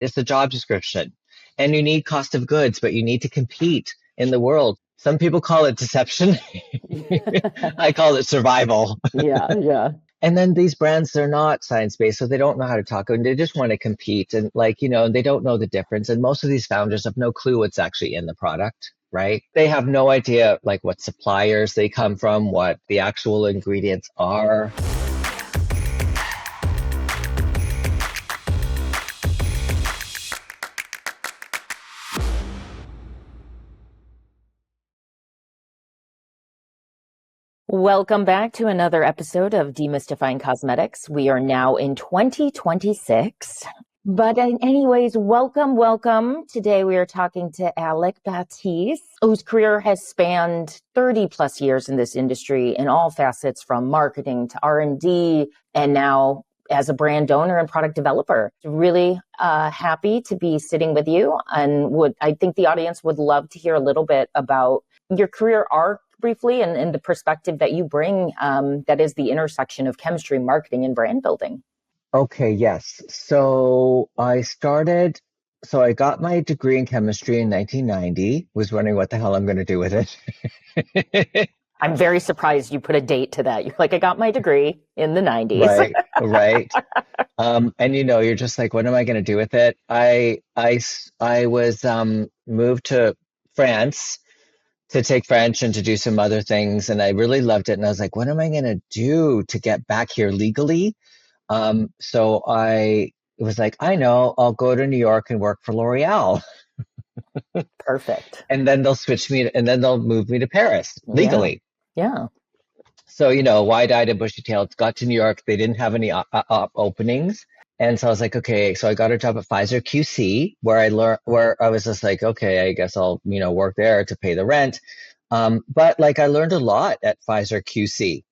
It's a job description. And you need cost of goods, but you need to compete in the world. Some people call it deception. I call it survival. Yeah, yeah. And then these brands, they're not science-based, so they don't know how to talk, and they just want to compete. And they don't know the difference. And most of these founders have no clue what's actually in the product, right? They have no idea like what suppliers they come from, what the actual ingredients are. Welcome back to another episode of Demystifying Cosmetics. We are now in 2026. But anyways, welcome. Today we are talking to Alec Batis, whose career has spanned 30 plus years in this industry in all facets, from marketing to R&D, and now as a brand owner and product developer. Really happy to be sitting with you, and I think the audience would love to hear a little bit about your career arc briefly, and the perspective that you bring, that is the intersection of chemistry, marketing, and brand building. Okay, yes. So I got my degree in chemistry in 1990, was wondering what the hell I'm going to do with it. I'm very surprised you put a date to that. You're like, I got my degree in the 90s. Right. And you're just like, what am I going to do with it? I was moved to France to take French and to do some other things. And I really loved it. And I was like, what am I going to do to get back here legally? So I was like, I know, I'll go to New York and work for L'Oréal. Perfect. And then they'll move me to Paris legally. Yeah. So, wide-eyed and bushy-tailed, got to New York. They didn't have any openings. And so I was like, okay, so I got a job at Pfizer QC where I was just like, okay, I guess I'll, work there to pay the rent. But I learned a lot at Pfizer QC.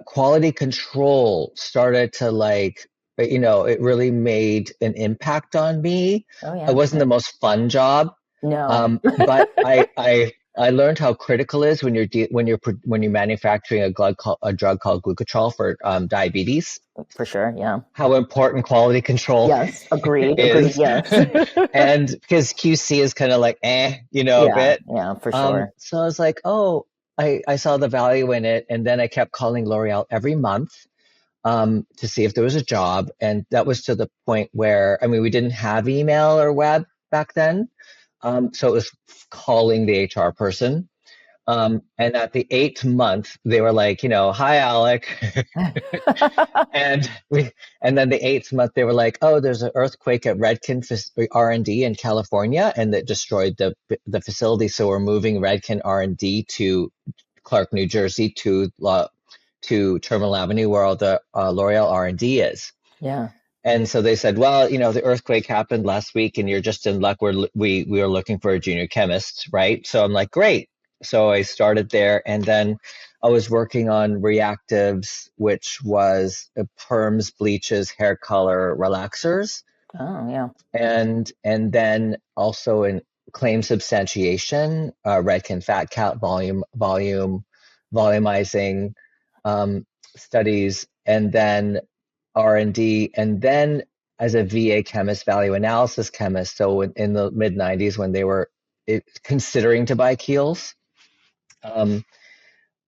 Quality control started to it really made an impact on me. Oh, yeah. It wasn't the most fun job. No. But I learned how critical it is when you're manufacturing a drug called glucotrol for diabetes. For sure, yeah. How important quality control Agreed, yes. And because QC is kind of like, a bit. Yeah, for sure. So I was like, I saw the value in it. And then I kept calling L'Oréal every month to see if there was a job. And that was to the point where, we didn't have email or web back then. So it was calling the HR person. And at the 8th month, they were like, hi, Alec. and then the 8th month, they were like, oh, there's an earthquake at Redken R&D in California, and that destroyed the facility. So we're moving Redken R&D to Clark, New Jersey, to Terminal Avenue, where all the L'Oréal R&D is. Yeah. And so they said, well, the earthquake happened last week and you're just in luck. We were looking for a junior chemist, right? So I'm like, great. So I started there, and then I was working on reactives, which was perms, bleaches, hair color, relaxers. Oh, yeah. And then also in claim substantiation, Redken fat count, volumizing studies, and then R&D, and then as a VA chemist, value analysis chemist. So in the mid 90s, when they were considering to buy Kiehl's,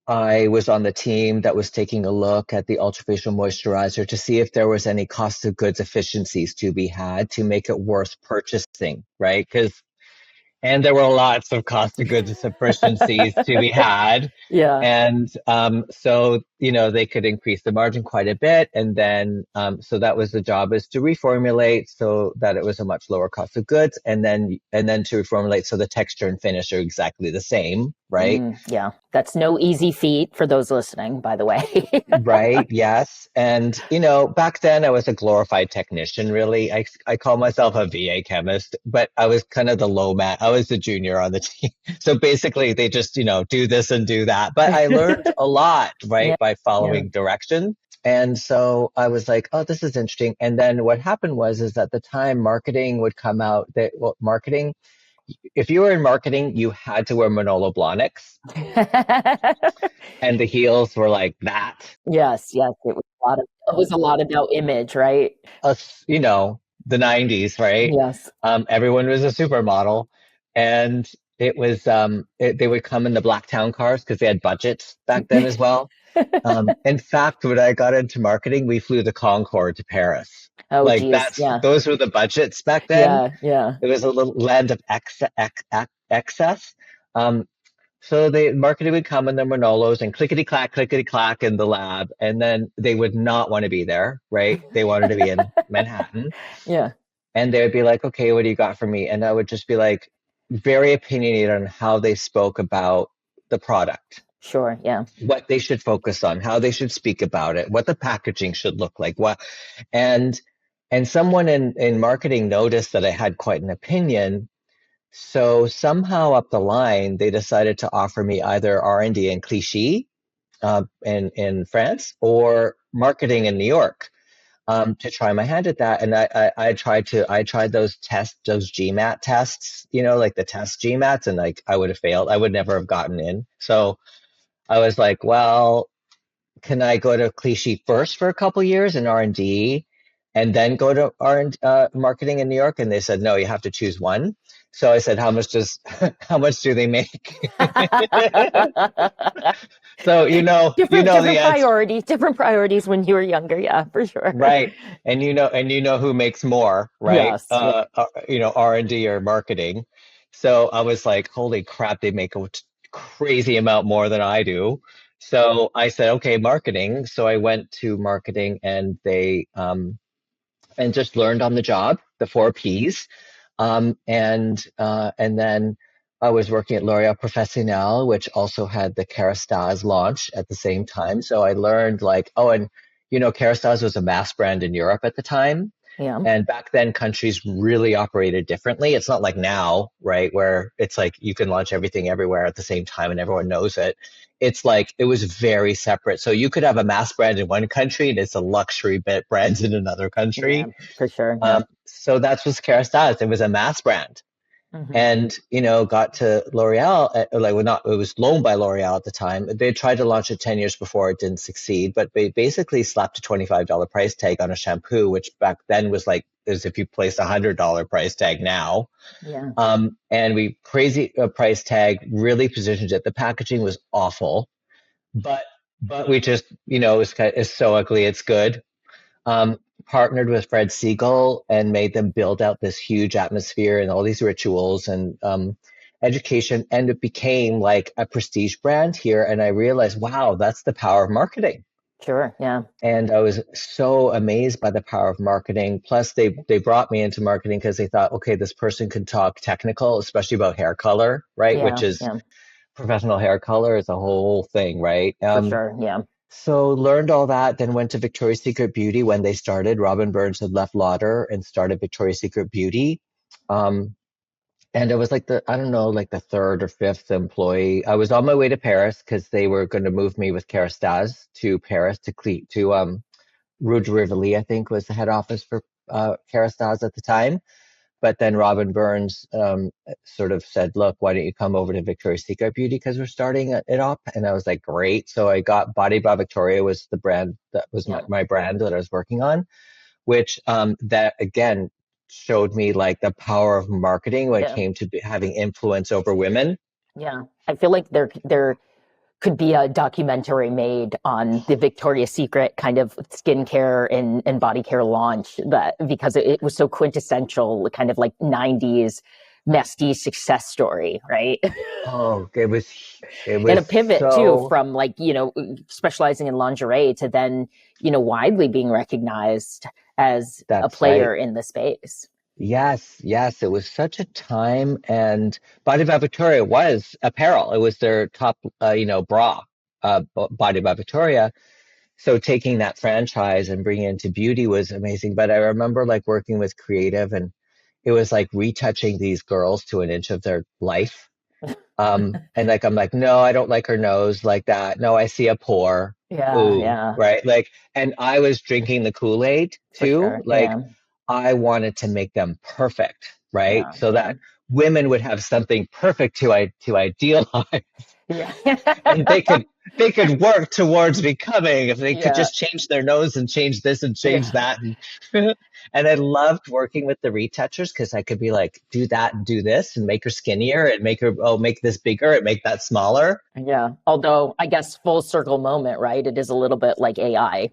I was on the team that was taking a look at the ultrafacial moisturizer to see if there was any cost of goods efficiencies to be had to make it worth purchasing, right? And there were lots of cost of goods efficiencies to be had. Yeah. And so, they could increase the margin quite a bit. And then, so that was the job, is to reformulate so that it was a much lower cost of goods. And then to reformulate so the texture and finish are exactly the same, right? Yeah. That's no easy feat for those listening, by the way. Right. Yes. And, back then I was a glorified technician, really. I call myself a VA chemist, but I was kind of the low man. I was the junior on the team. So basically they just, do this and do that. But I learned a lot, right, by following direction. And so I was like, oh, this is interesting. And then what happened was at the time marketing would come out marketing, if you were in marketing, you had to wear Manolo Blahniks. And the heels were like that. Yes. It was a lot about image, right? the 90s, right? Yes. Everyone was a supermodel, and they would come in the Blacktown cars because they had budgets back then as well. In fact, when I got into marketing, we flew the Concorde to Paris. Oh, Like geez. Yeah. those were the budgets back then. Yeah. Yeah. It was a little land of excess. Um, so the marketing would come in the Manolos and clickety clack in the lab, and then they would not want to be there, right? They wanted to be in Manhattan, Yeah. and they would be like, "Okay, what do you got for me?" And I would just be like, very opinionated on how they spoke about the product, Sure. Yeah. what they should focus on, how they should speak about it, what the packaging should look like, and someone in marketing noticed that I had quite an opinion. So somehow up the line, they decided to offer me either R&D in Clichy, in France, or marketing in New York, to try my hand at that. And I tried those GMAT tests, like the test GMATs, and like I would have failed. I would never have gotten in. So I was like, well, can I go to Clichy first for a couple years in R&D and then go to marketing in New York? And they said, no, you have to choose one. So I said, how much do they make? So the answer, Different priorities when you were younger. Yeah, for sure. right? And who makes more, right? Yes. Yeah. R&D or marketing. So I was like, holy crap, they make a crazy amount more than I do. So I said, okay, marketing. So I went to marketing, and and just learned on the job, the 4 Ps. And then I was working at L'Oréal Professionnel, which also had the Kérastase launch at the same time. So I learned like, oh, and Kérastase was a mass brand in Europe at the time. Yeah. And back then, countries really operated differently. It's not like now, right, where it's like you can launch everything everywhere at the same time and everyone knows it. It's like it was very separate. So you could have a mass brand in one country and it's a luxury brand in another Yeah, country. for sure. Yeah. So that's what Kérastase. It was a mass brand. Hmm. And got to L'Oreal, like, well, not, it was loaned by L'Oreal at the time. They tried to launch it 10 years before, it didn't succeed, but they basically slapped a $25 price tag on a shampoo, which back then was like as if you placed $100 price tag now. Yeah. And we crazy price tag, really positioned it. The packaging was awful, but we just, it's so ugly, it's good. Partnered with Fred Siegel and made them build out this huge atmosphere and all these rituals and education. And it became like a prestige brand here. And I realized, wow, that's the power of marketing. Sure. Yeah. And I was so amazed by the power of marketing. Plus, they brought me into marketing because they thought, okay, this person can talk technical, especially about hair color, right? Yeah. Which is Yeah. professional hair color is a whole thing, right? For sure. Yeah. So learned all that, then went to Victoria's Secret Beauty when they started. Robin Burns had left Lauder and started Victoria's Secret Beauty. And it was like I don't know, like the third or fifth employee. I was on my way to Paris because they were going to move me with Kérastase to Paris to Rue de Rivoli, I think was the head office for Kérastase at the time. But then Robin Burns sort of said, look, why don't you come over to Victoria's Secret Beauty because we're starting it up. And I was like, great. So I got Body by Victoria was the brand that was my brand that I was working on, which that again showed me like the power of marketing when it came to having influence over women. Yeah. I feel like there could be a documentary made on the Victoria's Secret kind of skincare and body care launch, because it was so quintessential, kind of like 90s nesty success story, right? Oh, it was and a pivot too from like, specializing in lingerie to then, widely being recognized as a player in the space. Yes, it was such a time, and Body by Victoria was apparel. It was their top, bra, Body by Victoria. So taking that franchise and bringing it into beauty was amazing. But I remember like working with creative, and it was like retouching these girls to an inch of their life. And like I'm like, no, I don't like her nose like that. No, I see a pore. Yeah, Ooh, yeah. right. Like, and I was drinking the Kool-Aid too. Sure, like. Yeah. I wanted to make them perfect, right? So that women would have something perfect to idealize. Yeah. And they could work towards becoming if they could Yeah. just change their nose and change this and change Yeah. that. And I loved working with the retouchers because I could be like, do that and do this and make her skinnier and make her, oh, make this bigger and make that smaller. Yeah. Although I guess full circle moment, right? It is a little bit like AI.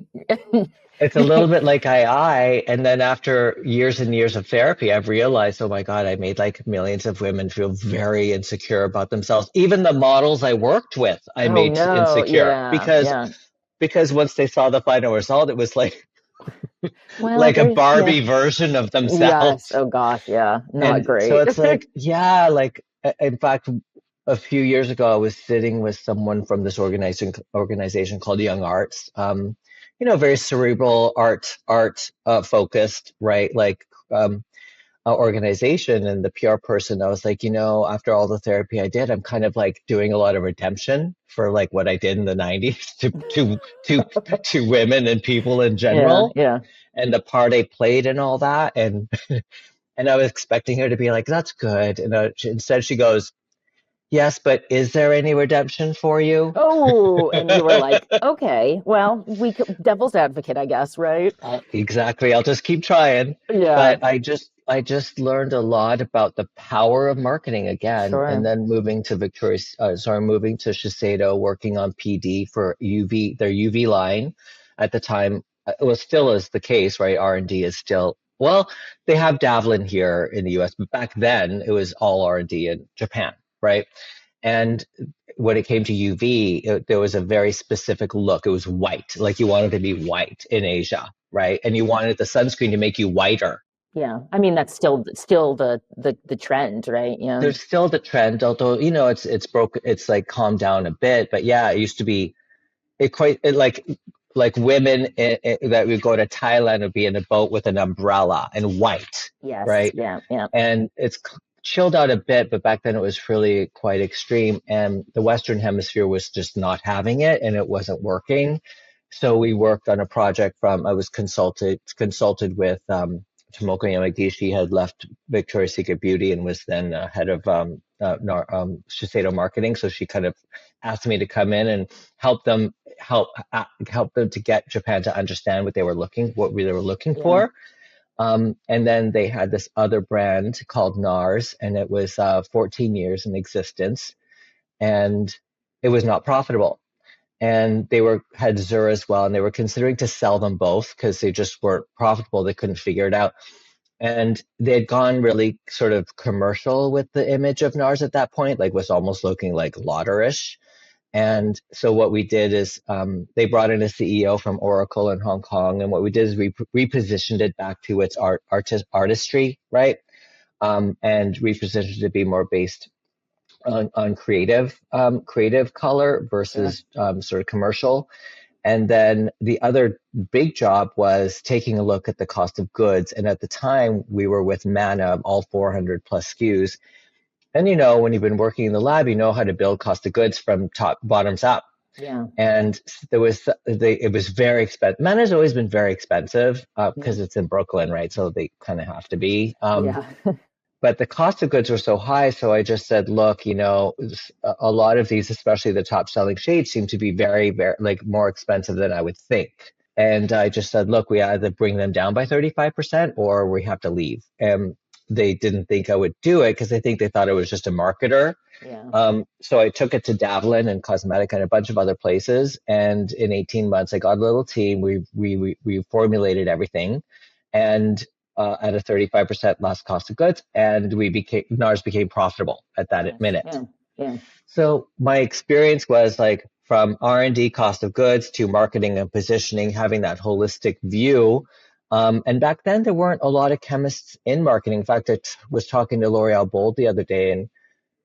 It's a little bit like II. And then after years and years of therapy, I've realized, oh my God, I made like millions of women feel very insecure about themselves. Even the models I worked with, I Oh made no. insecure Yeah. because Yeah. once they saw the final result, it was Well, like a there's yeah. Barbie version of Yes. themselves. Oh gosh. Yeah. Not And so great. it's like, yeah, like in fact, a few years ago, I was sitting with someone from this organization called Young Arts. Very cerebral art focused, right? Like organization. And the PR person, I was like, after all the therapy I did, I'm kind of like doing a lot of redemption for like what I did in the 90s to women and people in Yeah. general Yeah. and the part I played and all that. And I was expecting her to be like, that's good. And instead she goes, yes, but is there any redemption for you? Oh, and you were like, okay, well, we could, devil's advocate, I guess, right? Exactly. I'll just keep trying. Yeah. But I just learned a lot about the power of marketing again, and Sure. then moving to Shiseido, working on PD for their UV line. At the time, it was still is the case, right? R&D is still, well, they have Davlin here in the US, but back then it was all R&D in Japan, right? And when it came to UV, there was a very specific look. It was white, like you wanted to be white in Asia, right? And you wanted the sunscreen to make you whiter. Yeah. I mean, that's still the trend, right? Yeah. There's still the trend, although it's broke. It's like calmed down a bit, but yeah, it used to be like women that would go to Thailand would be in a boat with an umbrella and white, Yes. right? Yeah. Yeah. And it's chilled out a bit, but back then it was really quite extreme, and the Western Hemisphere was just not having it, and it wasn't working. So we worked on a project I was consulted with Tomoko Yamagishi. She had left Victoria's Secret Beauty and was then head of Shiseido marketing. So she kind of asked me to come in and help them to get Japan to understand what they were looking Yeah. for. And then they had this other brand called NARS, and it was 14 years in existence, and it was not profitable. And they had Zur as well, and they were considering to sell them both because they just weren't profitable. They couldn't figure it out. And they had gone really sort of commercial with the image of NARS at that point, like was almost looking like Lauder-ish. And so what we did is they brought in a CEO from Oracle in Hong Kong, and what we did is we repositioned it back to its artistry, right? And repositioned it to be more based on creative color Sure. versus sort of commercial. And then the other big job was taking a look at the cost of goods. And at the time, we were with Mana, all 400 plus SKUs. And when you've been working in the lab, you know how to build cost of goods from bottoms up. Yeah. And it was very expensive. Mana's always been very expensive Yeah. because it's in Brooklyn, right? So they kind of have to be. Yeah. But the cost of goods were so high, so I just said, look, a lot of these, especially the top selling shades, seem to be very, very like more expensive than I would think. And I just said, look, we either bring them down by 35% or we have to leave. And they didn't think I would do it because I think they thought I was just a marketer. Yeah. So I took it to Davlin and Cosmetic and a bunch of other places. And in 18 months, I got a little team. We formulated everything, and at a 35% less cost of goods, and NARS became profitable at that Nice. minute. Yeah. Yeah. So my experience was like from R&D cost of goods to marketing and positioning, having that holistic view. And back then there weren't a lot of chemists in marketing. In fact, I was talking to L'Oréal Bold the other day, and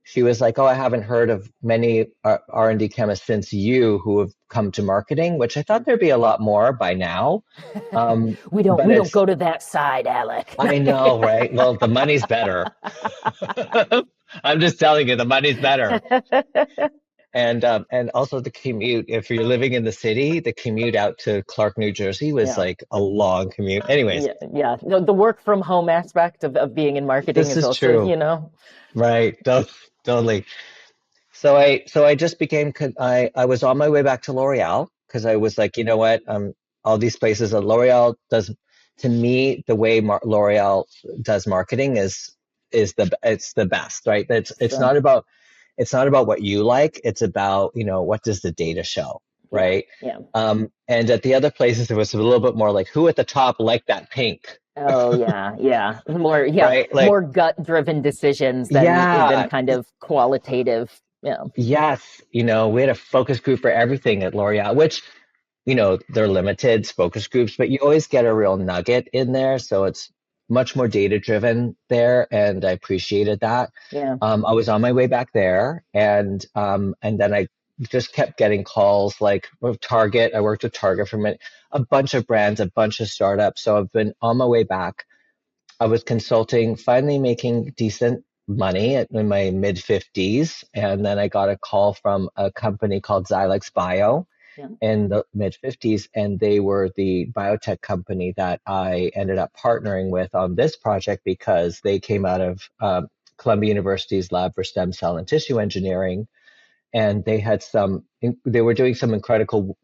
she was like, "Oh, I haven't heard of many R&D chemists since you who have come to marketing," which I thought there'd be a lot more by now. We But don't go to that side, Alec. I know, right? Well, the money's better. I'm just telling you, the money's better. And also the commute. If you're living in the city, the commute out to Clark, New Jersey was Yeah. like a long commute. Anyways, Yeah. Yeah. The work from home aspect of being in marketing this is is also, true. Right. Totally. So I just became I was on my way back to L'Oreal because I was like, you know what, all these places that L'Oreal does, to me, the way L'Oreal does marketing is it's the best, right? Sure. It's not about what you like, it's about, what does the data show, Yeah. right? Yeah. And at the other places it was a little bit more like who at the top liked that pink, Oh yeah, yeah. right? Like, More gut-driven decisions than yeah. kind of qualitative. Yeah. Yes, we had a focus group for everything at L'Oreal, which, they're limited focus groups, but you always get a real nugget in there. So it's much more data driven there, and I appreciated that. Yeah. I was on my way back there, and then I just kept getting calls like with Target. I worked with Target for a bunch of brands, a bunch of startups. So I've been on my way back. I was consulting, finally making decent money in my mid 50s. And then I got a call from a company called Xilex Bio Yeah. in the mid 50s. And they were the biotech company that I ended up partnering with on this project because they came out of Columbia University's lab for stem cell and tissue engineering. And they were doing some incredible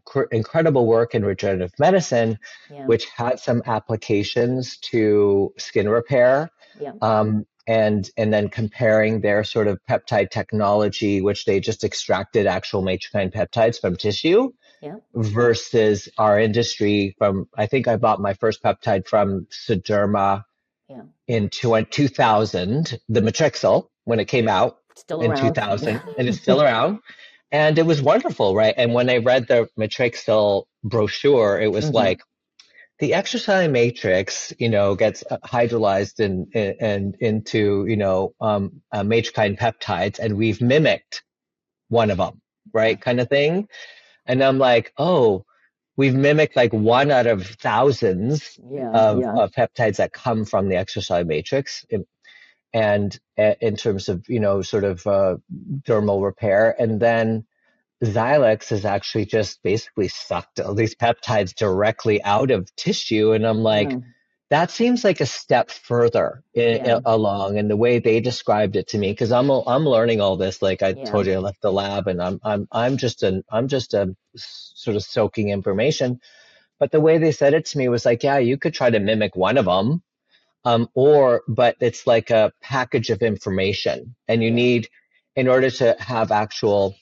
work in regenerative medicine, Yeah. which had some applications to skin repair. Yeah. And then comparing their sort of peptide technology, which they just extracted actual matrix peptides from tissue, Yeah. versus our industry. I think I bought my first peptide from Sederma Yeah. in 2000, the Matrixyl, when it came out Still in around. 2000, and it's still around. And it was wonderful, right? And when I read the Matrixyl brochure, it was like the extracellular matrix, gets hydrolyzed and into, matrix peptides, and we've mimicked one of them, right? Kind of thing. And I'm like, oh, we've mimicked like one out of thousands of peptides that come from the extracellular matrix. And in terms of, sort of dermal repair. And then Xilex has actually just basically sucked all these peptides directly out of tissue. And I'm like, that seems like a step further along. And the way they described it to me, because I'm learning all this. Like I told you, I left the lab, and I'm just a sort of soaking information. But the way they said it to me was like, yeah, you could try to mimic one of them, but it's like a package of information, and you need, in order to have actual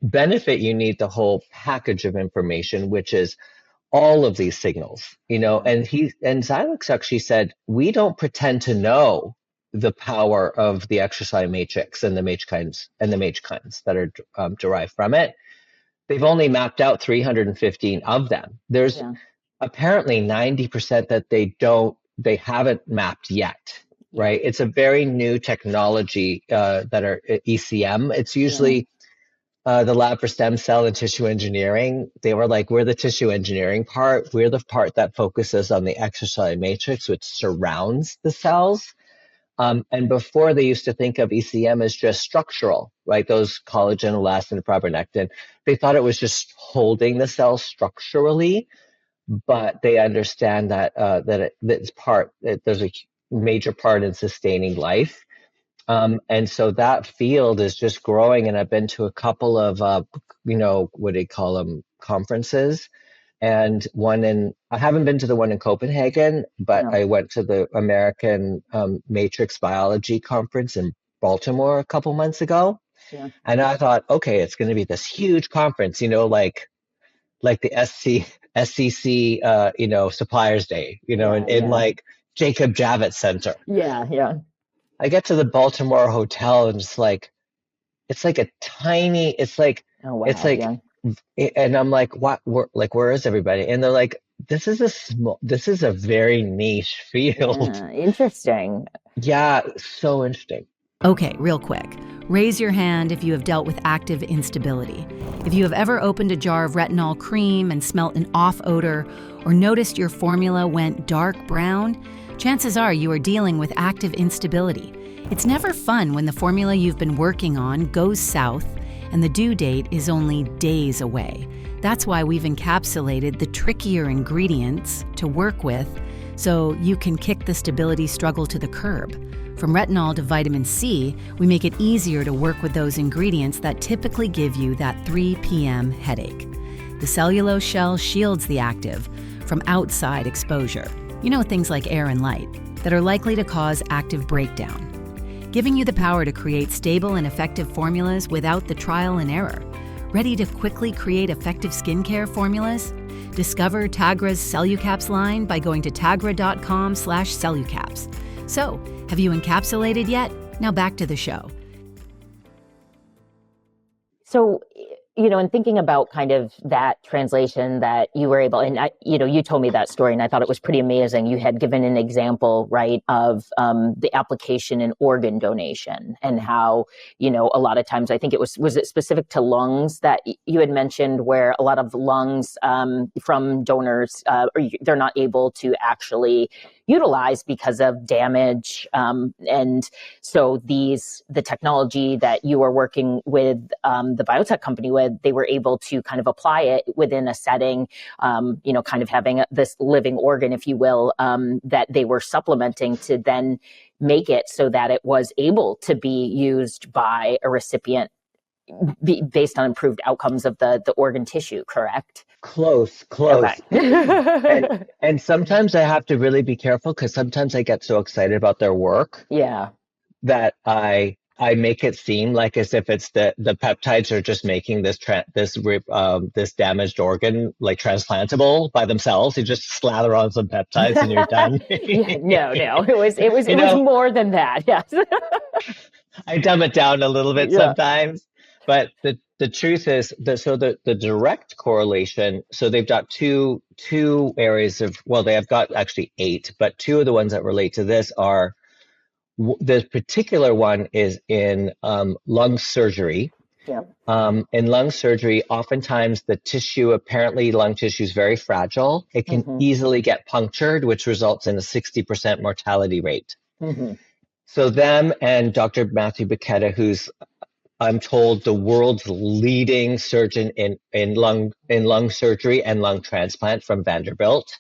benefit, you need the whole package of information, which is all of these signals, and Xilex actually said, we don't pretend to know the power of the extracellular matrix and the matrix that are derived from it. They've only mapped out 315 of them. There's apparently 90% that they haven't mapped yet, right? It's a very new technology that are ECM. It's usually the lab for stem cell and tissue engineering. They were like, we're the tissue engineering part. We're the part that focuses on the extracellular matrix, which surrounds the cells. And before, they used to think of ECM as just structural, right? Those collagen, elastin, fibronectin. They thought it was just holding the cell structurally, but they understand that there's a major part in sustaining life. And so that field is just growing. And I've been to a couple of, what do you call them, conferences. And I haven't been to the one in Copenhagen, but I went to the American Matrix Biology Conference in Baltimore a couple months ago. Yeah. And I thought, okay, it's going to be this huge conference, like the SCC, Suppliers Day, in like Jacob Javits Center. Yeah, yeah. I get to the Baltimore hotel, and it's like a tiny, and I'm like, what? Where is everybody? And they're like, this is a very niche field. Yeah, interesting. Yeah, so interesting. Okay, real quick. Raise your hand if you have dealt with active instability. If you have ever opened a jar of retinol cream and smelt an off odor, or noticed your formula went dark brown, chances are you are dealing with active instability. It's never fun when the formula you've been working on goes south and the due date is only days away. That's why we've encapsulated the trickier ingredients to work with so you can kick the stability struggle to the curb. From retinol to vitamin C, we make it easier to work with those ingredients that typically give you that 3 p.m. headache. The cellulose shell shields the active from outside exposure, things like air and light, that are likely to cause active breakdown, giving you the power to create stable and effective formulas without the trial and error. Ready to quickly create effective skincare formulas? Discover Tagra's Cellucaps line by going to tagra.com/cellucaps. So, have you encapsulated yet? Now back to the show. So, in thinking about kind of that translation that you were able, and you told me that story and I thought it was pretty amazing. You had given an example, right, of the application in organ donation and how, a lot of times, I think was it specific to lungs that you had mentioned where a lot of lungs from donors, they're not able to actually utilize because of damage. And so the technology that you are working with the biotech company with, they were able to kind of apply it within a setting, kind of having this living organ, if you will, that they were supplementing to then make it so that it was able to be used by a recipient based on improved outcomes of the organ tissue, correct? Close. Okay. and sometimes I have to really be careful because sometimes I get so excited about their work that I make it seem like as if it's the peptides are just making this damaged organ like transplantable by themselves. You just slather on some peptides and you're done. No, it was more than that. Yes. I dumb it down a little bit sometimes, but the truth is the direct correlation. So they've got two areas of, well, they have got actually 8, but 2 of the ones that relate to this are. The particular one is in lung surgery. Yeah. In lung surgery, oftentimes the tissue, apparently lung tissue is very fragile. It can easily get punctured, which results in a 60% mortality rate. So them and Dr. Matthew Bacchetta, who's, I'm told, the world's leading surgeon in lung surgery and lung transplant from Vanderbilt.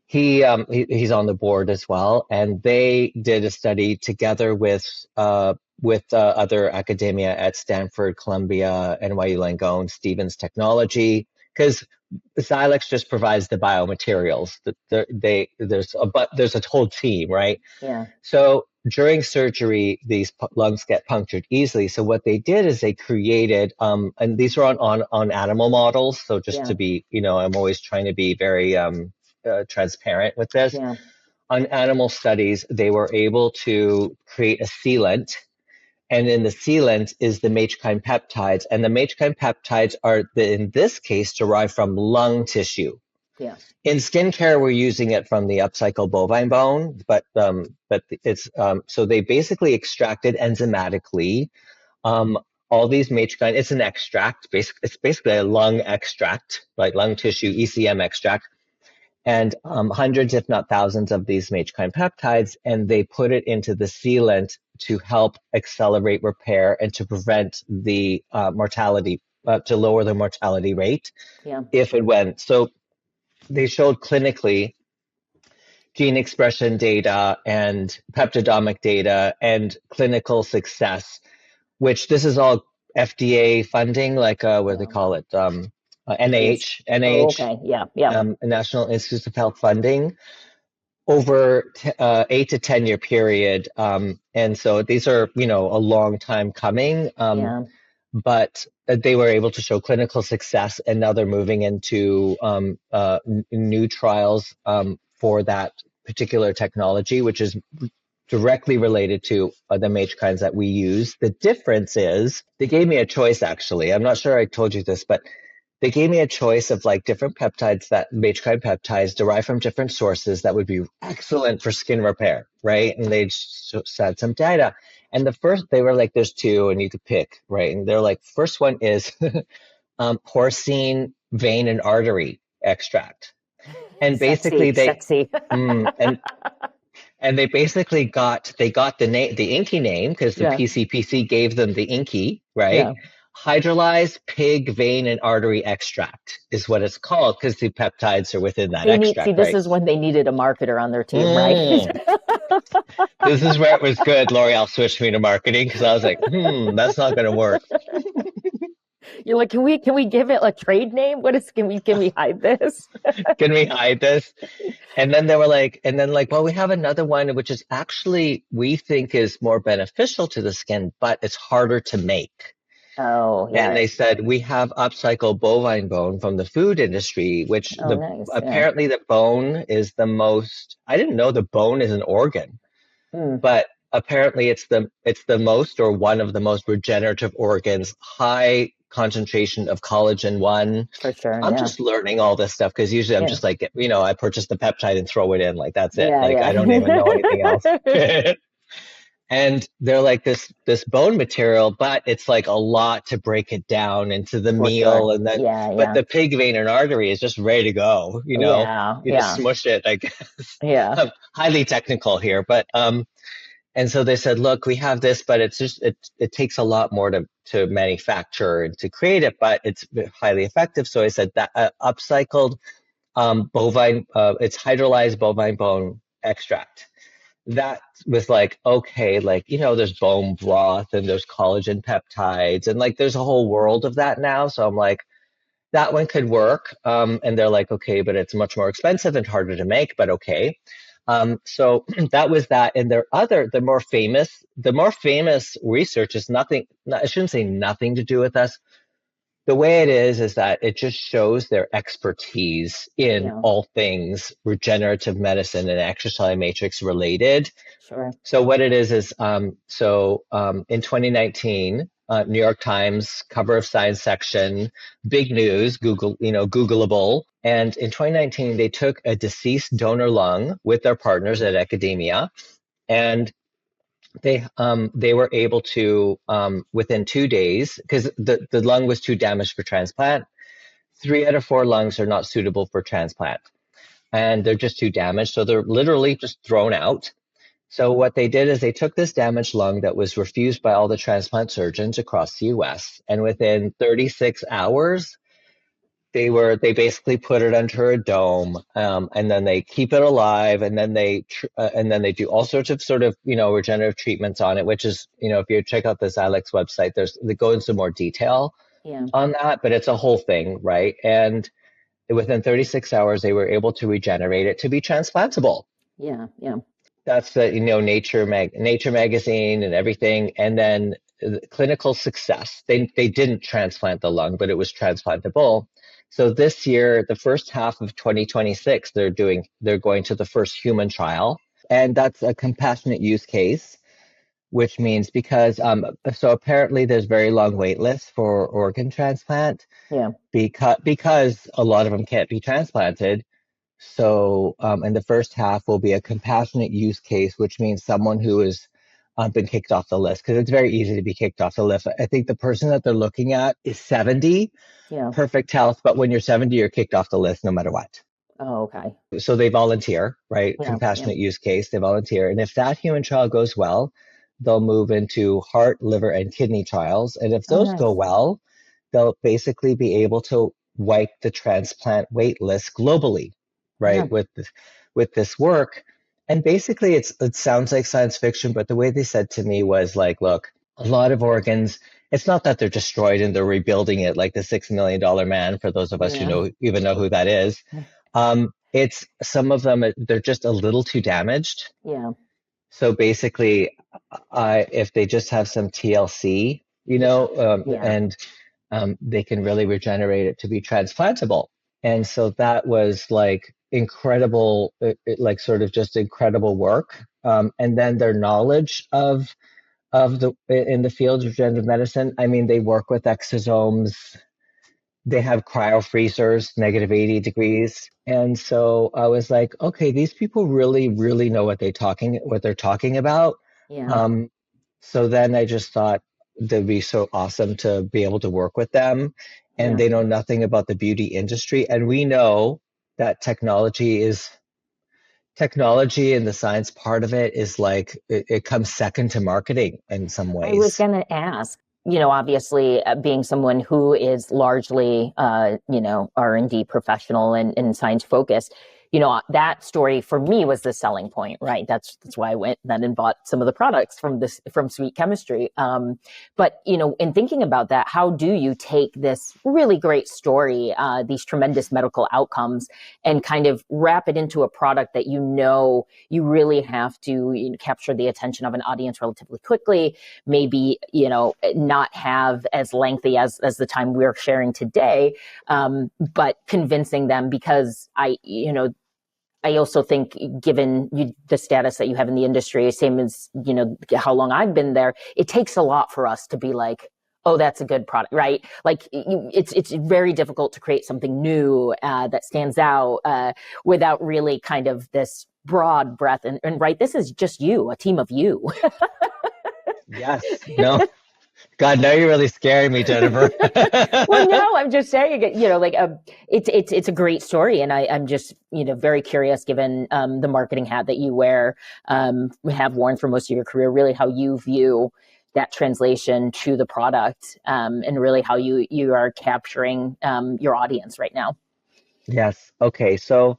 He's on the board as well, and they did a study together with other academia at Stanford, Columbia, NYU Langone, Stevens Technology, because Xilex just provides the biomaterials. There's a whole team, right? Yeah. So during surgery, these lungs get punctured easily. So what they did is they created, and these are on animal models. So just to be, I'm always trying to be very transparent with this. Yeah. On animal studies, they were able to create a sealant, and in the sealant is the MAGE-kind peptides, and the MAGE-kind peptides are, in this case, derived from lung tissue. Yeah. In skincare, we're using it from the upcycled bovine bone, but it's so they basically extracted enzymatically all these MAGE-kind. It's an extract. It's basically a lung extract, like lung tissue ECM extract. And hundreds, if not thousands, of these MAGE-kind peptides, and they put it into the sealant to help accelerate repair and to prevent the mortality, to lower the mortality rate if it went. So they showed clinically gene expression data and peptidomic data and clinical success, which this is all FDA funding, like what do they call it? NIH, Oh, okay. Yeah. National Institutes of Health funding over 8 to 10 year period. And so these are, a long time coming, but they were able to show clinical success, and now they're moving into new trials for that particular technology, which is directly related to the MAGE-kinds that we use. The difference is they gave me a choice, actually. I'm not sure I told you this, but they gave me a choice of like different peptides, that MAGE-kind peptides derived from different sources that would be excellent for skin repair, right? And they said some data. And the first, they were like, there's 2 and you could pick, right? And they're like, first one is porcine vein and artery extract. And basically sexy. And they basically got the inky name because the PCPC gave them the inky, right? Yeah. hydrolyzed pig vein and artery extract is what it's called because the peptides are within that extract, this right? is when they needed a marketer on their team, right? This is where it was good. L'Oréal switched me to marketing because I was like, that's not going to work. You're like, can we give it a trade name? Can we hide this? Can we hide this? And then they were like, well, we have another one, which is actually, we think is more beneficial to the skin, but it's harder to make. Oh, yeah. And they said, we have upcycled bovine bone from the food industry, which nice. apparently the bone is the most, I didn't know the bone is an organ, but apparently it's the most or one of the most regenerative organs, high concentration of collagen 1. For sure. I'm just learning all this stuff because usually I'm just like, I purchase the peptide and throw it in, like that's it. I don't even know anything else. And they're like this bone material, but it's like a lot to break it down into the meal. And then, but the pig vein and artery is just ready to go, you just smush it, I guess. Yeah. I'm highly technical here, but, and so they said, look, we have this, but it's just, it takes a lot more to manufacture and to create it, but it's highly effective. So I said that upcycled bovine, it's hydrolyzed bovine bone extract. That was like, okay, like, there's bone broth and there's collagen peptides and like there's a whole world of that now. So I'm like, that one could work. And they're like, okay, but it's much more expensive and harder to make, but okay. So that was that. And the more famous research is I shouldn't say nothing to do with us. The way it is that it just shows their expertise in all things regenerative medicine and extracellular matrix related. Sure. So what it is in 2019, New York Times cover of science section, big news, Googleable. And in 2019, they took a deceased donor lung with their partners at academia, and they were able to within 2 days, because the lung was too damaged for transplant. 3 out of 4 lungs are not suitable for transplant, and they're just too damaged, so they're literally just thrown out. So what they did is they took this damaged lung that was refused by all the transplant surgeons across the U.S., and within 36 hours, they basically put it under a dome, and then they keep it alive, and then they do all sorts of sort of regenerative treatments on it, which is if you check out this Alec's website, they go into more detail on that, but it's a whole thing, right? And within 36 hours, they were able to regenerate it to be transplantable. Yeah. That's the Nature magazine and everything, and then clinical success. They didn't transplant the lung, but it was transplantable. So this year, the first half of 2026, they're going to the first human trial, and that's a compassionate use case, which means because so apparently there's very long wait lists for organ transplant. Yeah. Because a lot of them can't be transplanted. So in the first half will be a compassionate use case, which means someone who has been kicked off the list, because it's very easy to be kicked off the list. I think the person that they're looking at is 70, perfect health, but when you're 70, you're kicked off the list no matter what. Oh, okay. So they volunteer, right? Compassionate use case, they volunteer. And if that human trial goes well, they'll move into heart, liver, and kidney trials. And if those go well, they'll basically be able to wipe the transplant wait list globally, right? With this work. And basically it sounds like science fiction, but the way they said to me was like, look, a lot of organs, it's not that they're destroyed and they're rebuilding it like the $6 million man, for those of us who even know who that is. It's some of them, they're just a little too damaged. Yeah. So basically, if they just have some TLC, and they can really regenerate it to be transplantable. And so that was like incredible, like sort of just incredible work. And then their knowledge in the field of regenerative medicine. I mean, they work with exosomes. They have cryo freezers, -80 degrees. And so I was like, okay, these people really, really know what they're talking about. Yeah. So then I just thought they'd be so awesome to be able to work with them. And they know nothing about the beauty industry. And we know that technology and the science part of it is like, it comes second to marketing in some ways. I was going to ask, obviously being someone who is largely, R&D professional and science focused, that story for me was the selling point, right? That's why I went then and bought some of the products from Sweet Chemistry. But, in thinking about that, how do you take this really great story, these tremendous medical outcomes, and kind of wrap it into a product that you really have to capture the attention of an audience relatively quickly, maybe, not have as lengthy as the time we're sharing today, but convincing them, because I also think, given the status that you have in the industry, same as, how long I've been there, it takes a lot for us to be like, oh, that's a good product, right? Like, it's very difficult to create something new that stands out without really kind of this broad breadth. And right, this is just a team of you. Yes. No. God, now you're really scaring me, Jennifer. Well, no, I'm just saying, it's a great story, and I'm just very curious, given the marketing hat that you have worn for most of your career, really how you view that translation to the product, and really how you are capturing your audience right now. Yes. Okay. So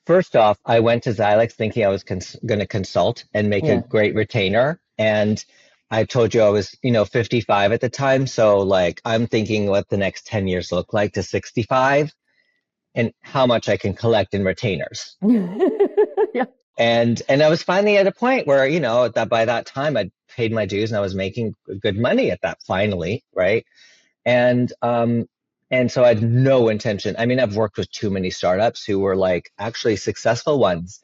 first off, I went to Xilex thinking I was going to consult and make a great retainer. And I told you I was, 55 at the time. So like, I'm thinking what the next 10 years look like to 65 and how much I can collect in retainers. Yeah. And I was finally at a point where, that by that time I'd paid my dues and I was making good money at that finally. Right. And so I had no intention. I mean, I've worked with too many startups who were like actually successful ones.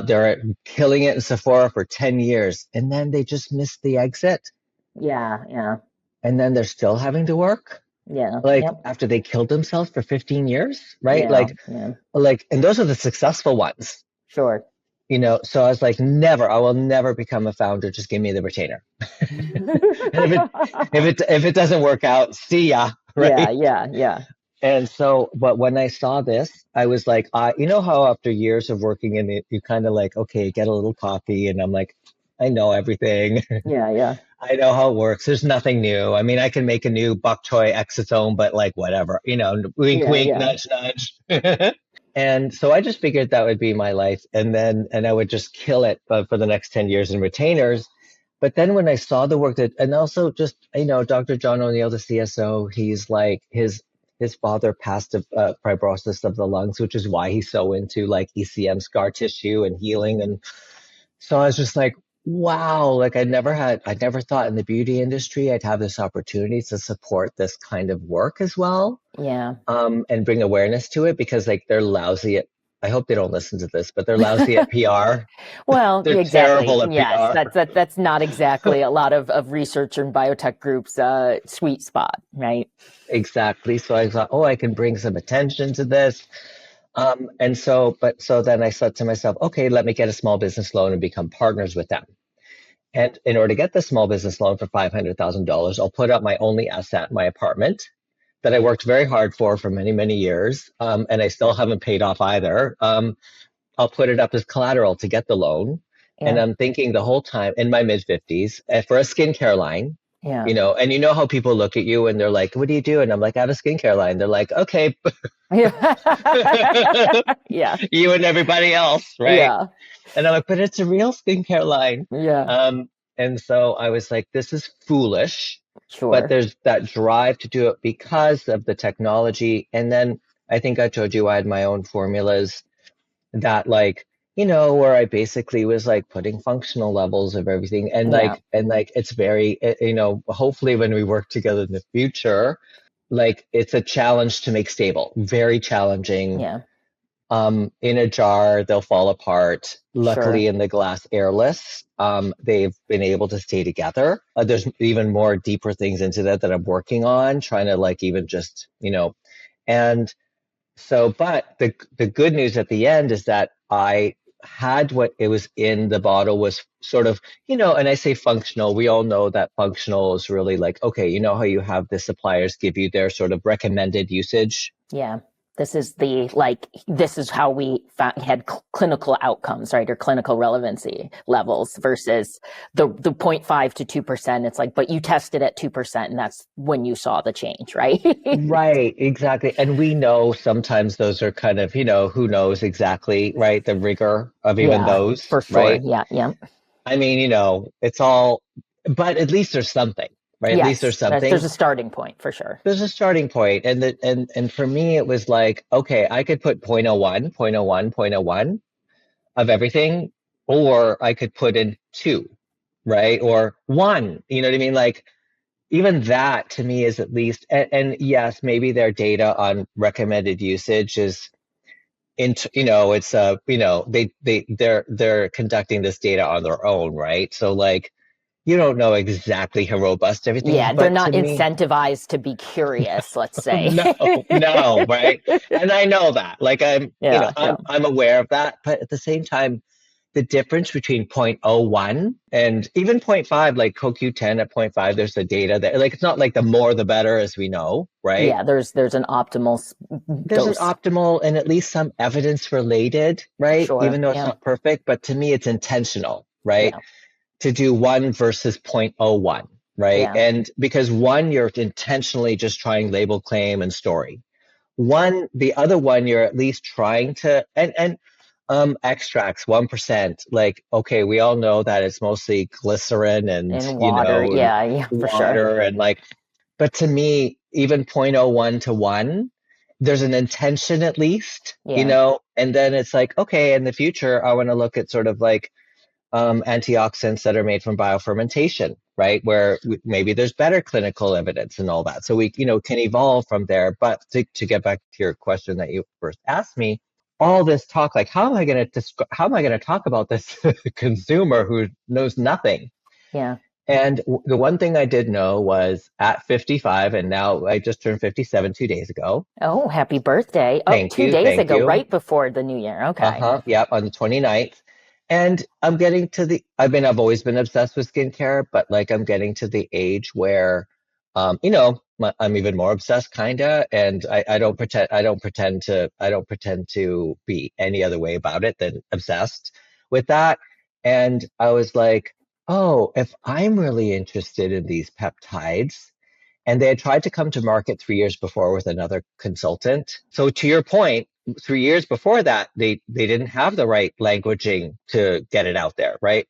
They're killing it in Sephora for 10 years and then they just missed the exit. Yeah. Yeah. And then they're still having to work. Yeah. Like Yep. after they killed themselves for 15 years, right? Yeah. And those are the successful ones. Sure. So I was like, I will never become a founder. Just give me the retainer. And if it doesn't work out, see ya. Right. Yeah. And so, but when I saw this, I was like, how after years of working in it, you kind of like, okay, get a little coffee. And I'm like, I know everything. Yeah. I know how it works. There's nothing new. I mean, I can make a new bok choy exosome, but like whatever, wink, wink, nudge, nudge. And so I just figured that would be my life. And I would just kill it for the next 10 years in retainers. But then when I saw the work and also just, Dr. John O'Neill, the CSO, he's like, his father passed of fibrosis of the lungs, which is why he's so into like ECM scar tissue and healing. And so I was just like, wow, like I never thought in the beauty industry I'd have this opportunity to support this kind of work as well. Yeah. And bring awareness to it, because like they're lousy at, I hope they don't listen to this, but they're lousy at PR. Well, They're exactly. terrible at Yes, PR. that's not exactly a lot of research and biotech groups' sweet spot, right? Exactly. So I thought, I can bring some attention to this. So then I said to myself, okay, let me get a small business loan and become partners with them. And in order to get the small business loan for $500,000, I'll put up my only asset, my apartment, that I worked very hard for many, many years. And I still haven't paid off either. I'll put it up as collateral to get the loan. Yeah. And I'm thinking the whole time in my mid 50s for a skincare line, Yeah. and how people look at you and they're like, what do you do? And I'm like, I have a skincare line. They're like, okay. Yeah. You and everybody else, right? Yeah. And I'm like, but it's a real skincare line. Yeah. And so I was like, this is foolish. Sure. But there's that drive to do it because of the technology. And then I think I told you I had my own formulas that like, where I basically was like putting functional levels of everything. And it's very, hopefully when we work together in the future, like it's a challenge to make stable, very challenging. Yeah. In a jar, they'll fall apart. Luckily, Sure. in the glass airless, they've been able to stay together. There's even more deeper things into that I'm working on, trying to like even just, and so, but the good news at the end is that I had what it was in the bottle was sort of, and I say functional, we all know that functional is really like, okay, how you have the suppliers give you their sort of recommended usage. Yeah. This is this is how we had clinical outcomes, right? Or clinical relevancy levels versus the 0.5 to 2%. It's like, but you tested at 2% and that's when you saw the change, right? Right, exactly. And we know sometimes those are kind of, who knows exactly, right? The rigor of even those, for sure. right? Yeah. I mean, it's all, but at least there's something, right? Yes, at least there's something. There's a starting point for sure. There's a starting point. And for me, it was like, okay, I could put 0.01, 0.01, 0.01 of everything, or I could put in 2, right? Or 1, you know what I mean? Like, even that to me is at least, and yes, maybe their data on recommended usage is it's they're conducting this data on their own, right? So like, you don't know exactly how robust everything is, Yeah, but they're not to me, incentivized to be curious, let's say. no, right? And I know that, like, Yeah. I'm aware of that, but at the same time, the difference between 0.01 and even 0.5, like CoQ10 at 0.5, there's the data that, like, it's not like the more the better, as we know, right? Yeah, there's an optimal There's dose. an optimal and at least some evidence related, right? Sure, Even though it's not perfect, but to me, it's intentional, right? Yeah. To do 1 versus 0.01, right? Yeah. And because 1, you're intentionally just trying label, claim, and story. The other one, you're at least trying to, and extracts 1%, like, okay, we all know that it's mostly glycerin and water. Yeah, for sure. water and like, but to me, even 0.01 to 1, there's an intention at least, and then it's like, okay, in the future, I want to look at sort of like antioxidants that are made from biofermentation, right? Where maybe there's better clinical evidence and all that. So we, can evolve from there. But to get back to your question that you first asked me, all this talk, like, how am I going to talk about this consumer who knows nothing? Yeah. And the one thing I did know was at 55, and now I just turned 57 2 days ago. Oh, happy birthday. Thank 2 you, days thank ago, you. right before the new year. Okay. Yep, on the 29th. And I'm getting to I've always been obsessed with skincare, but like I'm getting to the age where, I'm even more obsessed kinda, and I don't pretend to be any other way about it than obsessed with that. And I was like, oh, if I'm really interested in these peptides, and they had tried to come to market 3 years before with another consultant. So to your point, 3 years before that, they didn't have the right languaging to get it out there, right?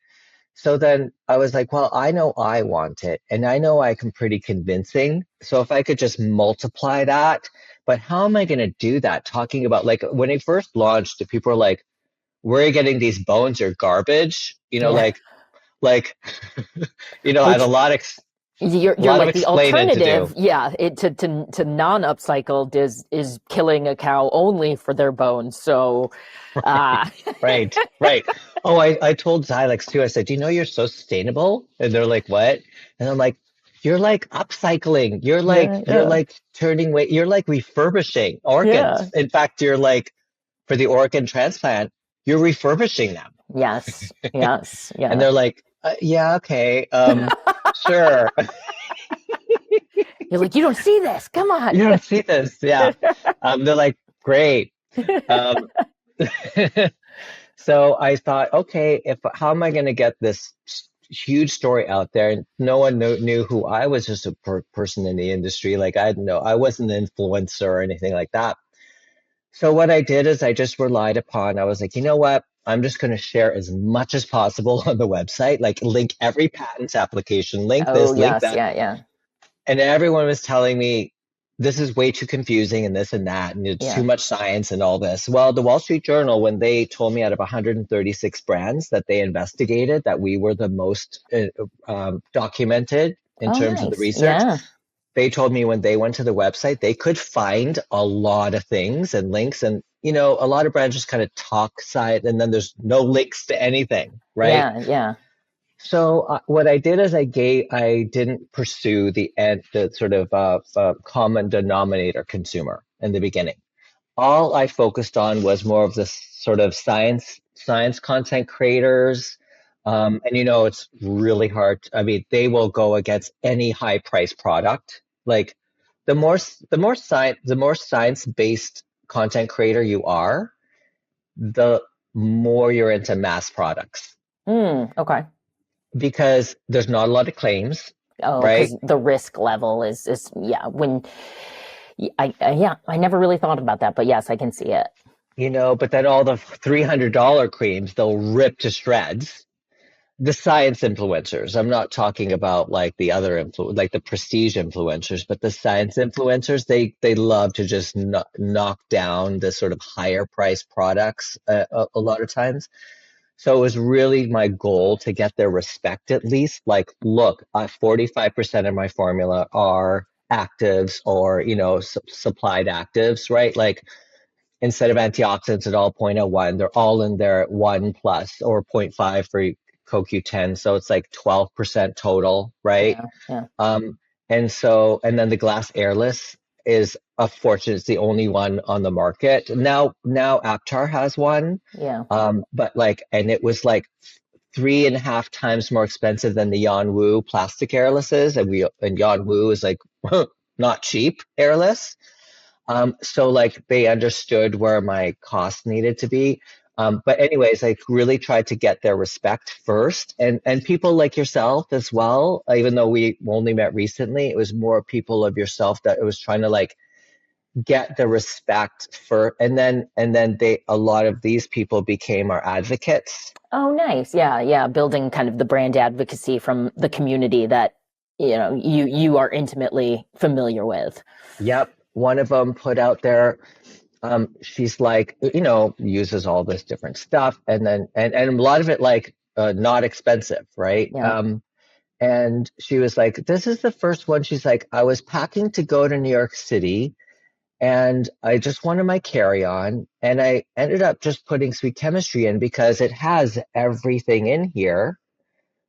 So then I was like, well, I know I want it, and I know I can pretty convincing. So if I could just multiply that, but how am I going to do that? Talking about, like, when it first launched, people were like, where are you getting these bones? You're garbage, like, I had a lot of you're of like the explaining to do. alternative. Yeah, to non-upcycled is killing a cow only for their bones. So, Right. Oh, I told Xilex too. I said, do you know you're so sustainable? And they're like, what? And I'm like, you're like upcycling. You're like turning weight. You're like refurbishing organs. Yeah. In fact, you're like, for the organ transplant, you're refurbishing them. Yes. And they're like, yeah, okay, sure. You're like, you don't see this. Come on. You don't see this. Yeah. They're like, great. So I thought, okay, how am I going to get this huge story out there? And no one knew who I was, just a person in the industry. Like, I wasn't an influencer or anything like that. So what I did is I just relied upon, I was like, you know what? I'm just going to share as much as possible on the website, like link every patent application, link this, link that. Yeah. And everyone was telling me, this is way too confusing and this and that, and it's too much science and all this. Well, the Wall Street Journal, when they told me out of 136 brands that they investigated, that we were the most documented in terms of the research, they told me when they went to the website, they could find a lot of things and links. And, a lot of brands just kind of talk side, and then there's no links to anything, right? Yeah. So what I did is I didn't pursue the sort of common denominator consumer in the beginning. All I focused on was more of this sort of science content creators. And it's really hard. I mean, they will go against any high price product. Like the more science based content creator you are, the more you're into mass products Okay. because there's not a lot of claims, Oh, right? because the risk level is yeah. I never really thought about that, but yes, I can see it. But then all the $300 creams, they'll rip to shreds. The science influencers, I'm not talking about like the other like the prestige influencers, but the science influencers, they love to just knock down the sort of higher price products a lot of times. So it was really my goal to get their respect at least. Like, look, 45% of my formula are actives or, supplied actives, right? Like instead of antioxidants at all 0.01, they're all in there at 1 plus or zero point 0.5 for CoQ10. So it's like 12% total, right? Yeah, yeah, And then the glass airless is a fortune. It's the only one on the market. Now Aptar has one. yeah. But and it was like 3.5 times more expensive than the Yanwu plastic airlesses. And Yanwu is like not cheap airless. So they understood where my cost needed to be. But anyways, I really tried to get their respect first, and people like yourself as well. Even though we only met recently, it was more people of yourself that it was trying to get the respect for, and then a lot of these people became our advocates. Oh, nice. Yeah, yeah. Building kind of the brand advocacy from the community that you are intimately familiar with. Yep. One of them put out there, she's uses all this different stuff, and then and a lot of it not expensive, right? Yeah. And she was like, this is the first one. She's like, I was packing to go to New York City and I just wanted my carry-on, and I ended up just putting sweet chemistry in because it has everything in here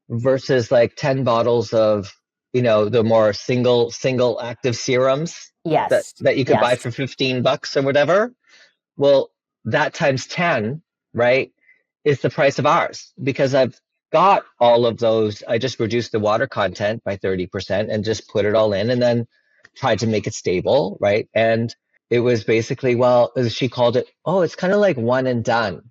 versus 10 bottles of the more single active serums Yes. that you could buy for $15 or whatever. Well, that times 10, right, is the price of ours because I've got all of those. I just reduced the water content by 30% and just put it all in and then tried to make it stable, right? And it was basically, well, she called it, oh, it's kind of like one and done.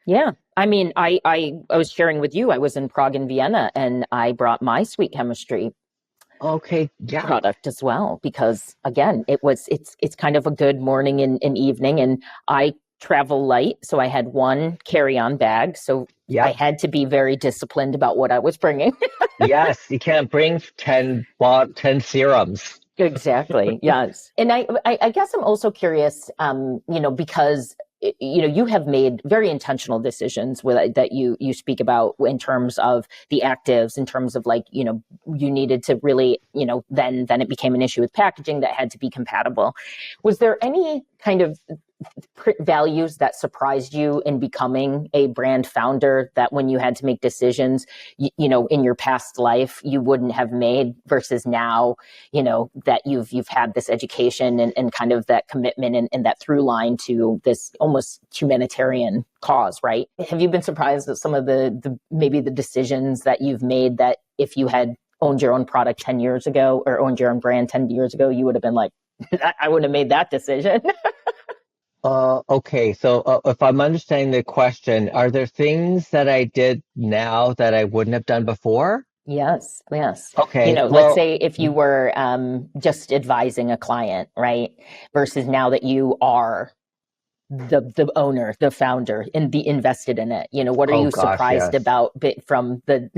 Yeah. I mean, I was sharing with you, I was in Prague and Vienna and I brought my sweet chemistry product as well, because again, it's kind of a good morning and evening, and I travel light. So I had one carry-on bag. So I had to be very disciplined about what I was bringing. Yes. You can't bring 10 serums. Exactly. Yes. And I guess I'm also curious, because you have made very intentional decisions that you speak about in terms of the actives, in terms of you needed to really, then it became an issue with packaging that had to be compatible. Was there any kind of values that surprised you in becoming a brand founder that when you had to make decisions, in your past life, you wouldn't have made versus now, that you've had this education and kind of that commitment and that through line to this almost humanitarian cause, right? Have you been surprised at some of the maybe the decisions that you've made that if you had owned your own product 10 years ago or owned your own brand 10 years ago, you would have been like, I wouldn't have made that decision? Okay, so if I'm understanding the question, are there things that I did now that I wouldn't have done before? Yes. Okay, let's say if you were just advising a client, right? Versus now that you are the owner, the founder, and the invested in it. What are you surprised about from the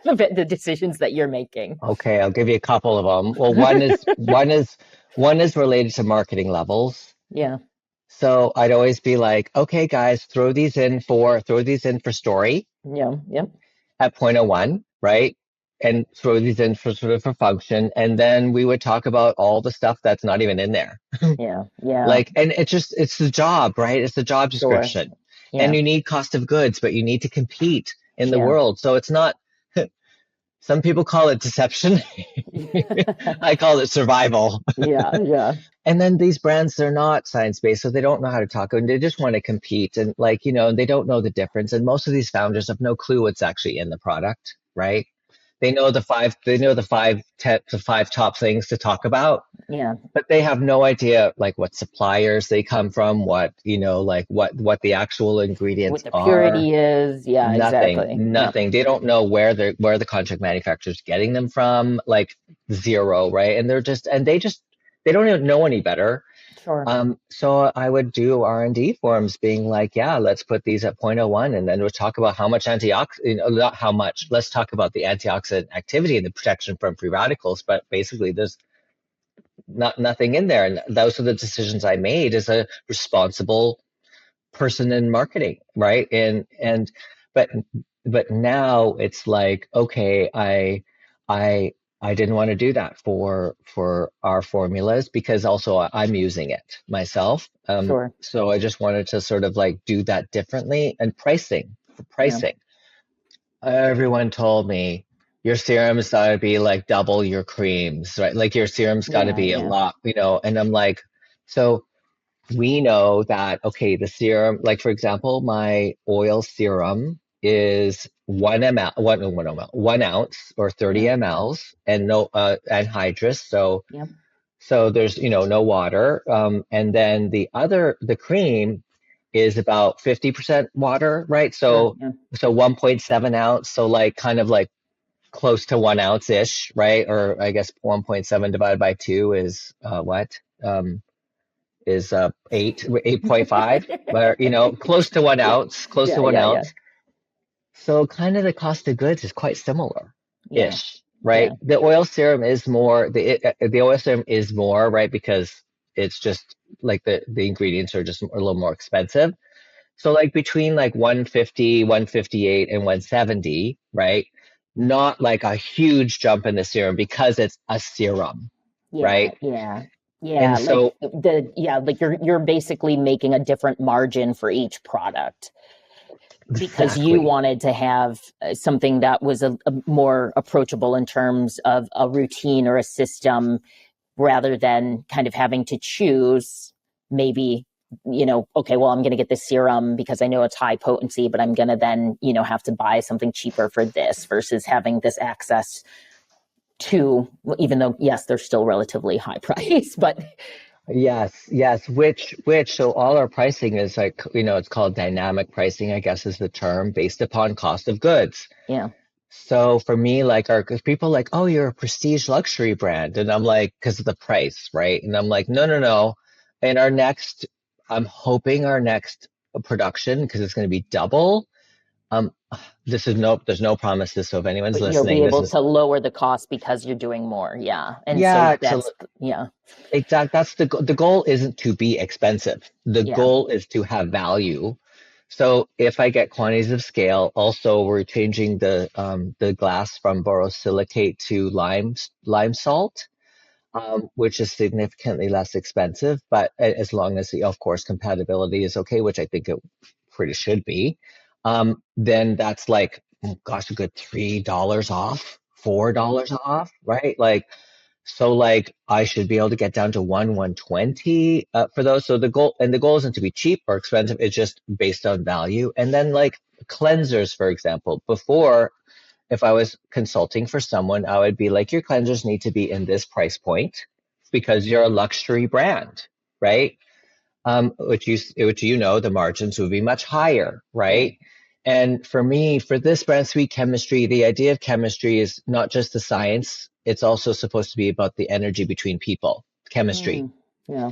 the decisions that you're making? Okay, I'll give you a couple of them. Well, one is related to marketing levels. Yeah. So I'd always be like, okay, guys, throw these in for story. Yeah. At 0.01, right? And throw these in for function. And then we would talk about all the stuff that's not even in there. Yeah. And it's the job, right? It's the job description. Sure. Yeah. And you need cost of goods, but you need to compete in the world. So it's not, some people call it deception. I call it survival. Yeah. And then these brands, they're not science-based, so they don't know how to talk, and they just want to compete, and they don't know the difference. And most of these founders have no clue what's actually in the product, right? They know the five top things to talk about, Yeah. but they have no idea like what suppliers they come from, what, like what the actual What ingredients the are. purity is. Yeah, Nothing, exactly. Yeah. nothing. They don't know where the contract manufacturer's getting them from, like zero, right? And they don't even know any better. Sure. So I would do R&D forums being like, yeah, let's put these at 0.01, and then we'll talk about how much not how much, let's talk about the antioxidant activity and the protection from free radicals. But basically there's nothing in there. And those are the decisions I made as a responsible person in marketing, right? But but now it's like, okay, I didn't want to do that for our formulas because also I'm using it myself. Sure. So I just wanted to sort of like do that differently. And Yeah. pricing. Everyone told me your serum's got to be like double your creams, right? Like your serum's got to Yeah. be a Yeah. lot, and I'm like, so we know that, okay, the serum, like for example, my oil serum is 1 ml, 1 ounce or 30 Yeah. mLs and no, anhydrous. Yep. So there's, no water. And then the cream is about 50% water, right? Sure. So, Yeah. so 1.7 ounce. So like kind of like close to 1 ounce ish, right? Or I guess 1.7 divided by two is, what? Is 8.5, but close to 1 ounce, close Yeah. to one Yeah. Yeah. ounce. So kind of the cost of goods is quite similar Yeah. ish, Yeah. right? The oil serum is more, right? Because it's just like the ingredients are just a little more expensive. So like between like 150, 158 and 170, right? Not like a huge jump in the serum because it's a serum, Yeah. right? Yeah. And Yeah. Like so like you're basically making a different margin for each product because you exactly. wanted to have something that was a more approachable in terms of a routine or a system rather than kind of having to choose maybe, okay, well, I'm going to get this serum because I know it's high potency, but I'm going to then, have to buy something cheaper for this versus having this access to, even though, yes, they're still relatively high price, but Yes, yes. So all our pricing is like, it's called dynamic pricing, I guess is the term, based upon cost of goods. yeah, So for me, like, 'cause people are like, oh, you're a prestige luxury brand. And I'm like, because of the price, right? And I'm like, no, no, no. And I'm hoping our next production, because it's going to be double. Um, there's no promises. So if anyone's but you'll be listening, able to lower the cost because you're doing more. Yeah. And so yeah, yeah, That's the goal isn't to be expensive. The yeah. goal is to have value. So if I get quantities of scale, also we're changing the glass from borosilicate to lime salt, which is significantly less expensive, but as long as of course compatibility is okay, which I think it pretty should be, then that's like, oh gosh, a good $3 off, $4 off, right? Like so like I should be able to get down to 120 for those. So the goal isn't to be cheap or expensive. It's just based on value. And then like cleansers, for example, before if I was consulting for someone, I would be like, your cleansers need to be in this price point because you're a luxury brand, right? Which the margins would be much higher, Yeah. right? And for me, for this brand, Sweet Chemistry, the idea of chemistry is not just the science; it's also supposed to be about the energy between people, chemistry. Mm, yeah.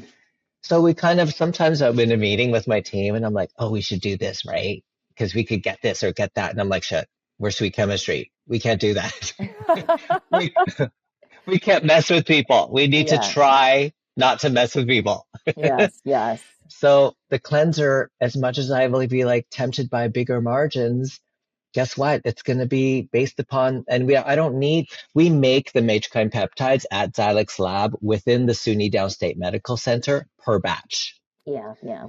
So we kind of sometimes I'm in a meeting with my team, and I'm like, "Oh, we should do this, right? Because we could get this or get that." And I'm like, "Shit, we're Sweet Chemistry. We can't do that. we we can't mess with people. We need to Yeah. try not to mess with people." Yes. Yes. So the cleanser, as much as I will be like tempted by bigger margins, guess what? It's going to be based upon, and we make the Matrix peptides at Xilex Lab within the SUNY Downstate Medical Center per batch. Yeah. Yeah.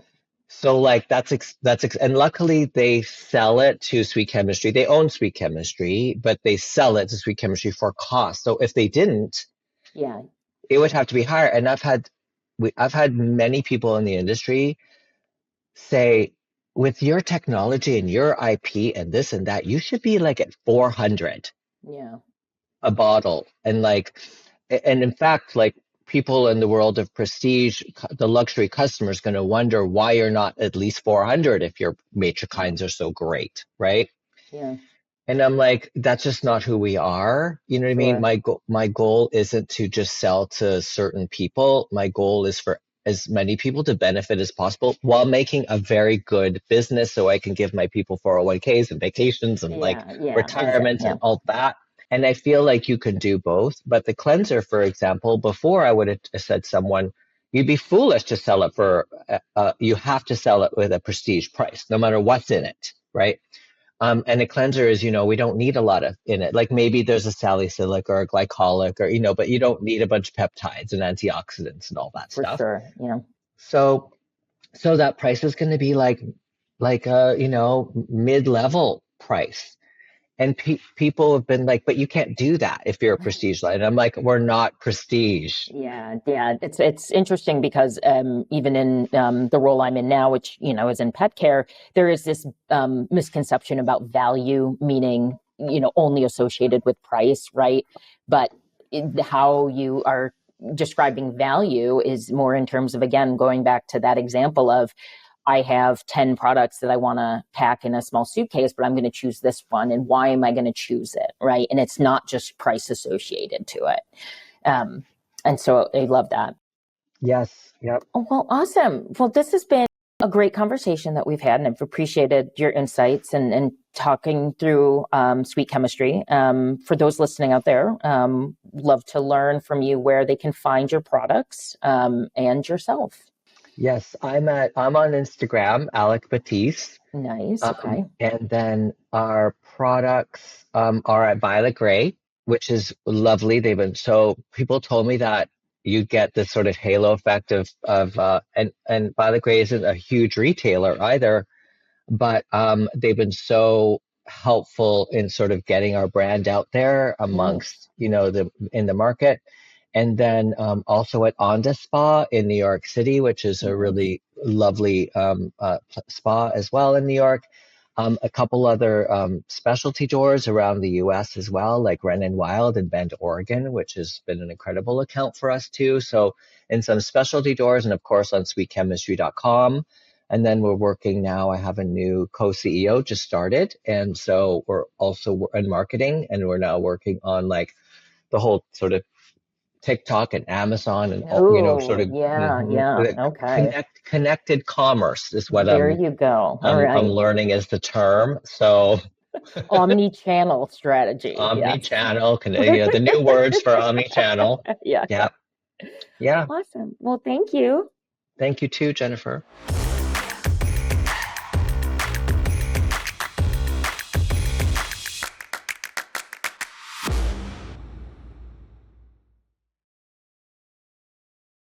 So like and luckily they sell it to Sweet Chemistry. They own Sweet Chemistry, but they sell it to Sweet Chemistry for cost. So if they didn't, Yeah. it would have to be higher. And I've had many people in the industry say, with your technology and your IP and this and that, you should be like at 400 Yeah. a bottle. And in fact, like people in the world of prestige, the luxury customer is going to wonder why you're not at least 400 if your matrixines are so great, right? Yeah. And I'm like, that's just not who we are. You know what I mean? My goal isn't to just sell to certain people. My goal is for as many people to benefit as possible while making a very good business so I can give my people 401ks and vacations and retirement and all that. And I feel like you can do both. But the cleanser, for example, before I would have said someone, you'd be foolish to sell it for, you have to sell it with a prestige price, no matter what's in it, right? And a cleanser is, we don't need a lot of in it. Like maybe there's a salicylic or a glycolic or, but you don't need a bunch of peptides and antioxidants and all that stuff. For sure, yeah. So that price is going to be like a, mid-level price. And people have been like, but you can't do that if you're a prestige line. And I'm like, we're not prestige. Yeah. It's interesting because even in the role I'm in now, which, is in pet care, there is this misconception about value, meaning, only associated with price, right? But how you are describing value is more in terms of, again, going back to that example of, I have 10 products that I want to pack in a small suitcase, but I'm going to choose this one. And why am I going to choose it? Right. And it's not just price associated to it. And so I love that. Yes. Yep. Oh, well, awesome. Well, this has been a great conversation that we've had, and I've appreciated your insights and talking through sweet chemistry. For those listening out there, love to learn from you where they can find your products and yourself. Yes, I'm on Instagram, Alec Batis. Nice. Okay. And then our products are at Violet Grey, which is lovely. People told me that you get this sort of halo effect of and Violet Grey isn't a huge retailer either, but they've been so helpful in sort of getting our brand out there amongst, in the market. And then also at Onda Spa in New York City, which is a really lovely spa as well in New York. A couple other specialty doors around the U.S. as well, like Ren & Wild in Bend, Oregon, which has been an incredible account for us too. So in some specialty doors and of course on sweetchemistry.com. And then we're working now, I have a new co-CEO just started. And so we're also in marketing and we're now working on like the whole sort of TikTok and Amazon and connected commerce is what you go. I'm learning is the term. So omni-channel strategy. Omni-channel, the new words for omni-channel. Yeah. Awesome. Well, thank you. Thank you too, Jennifer.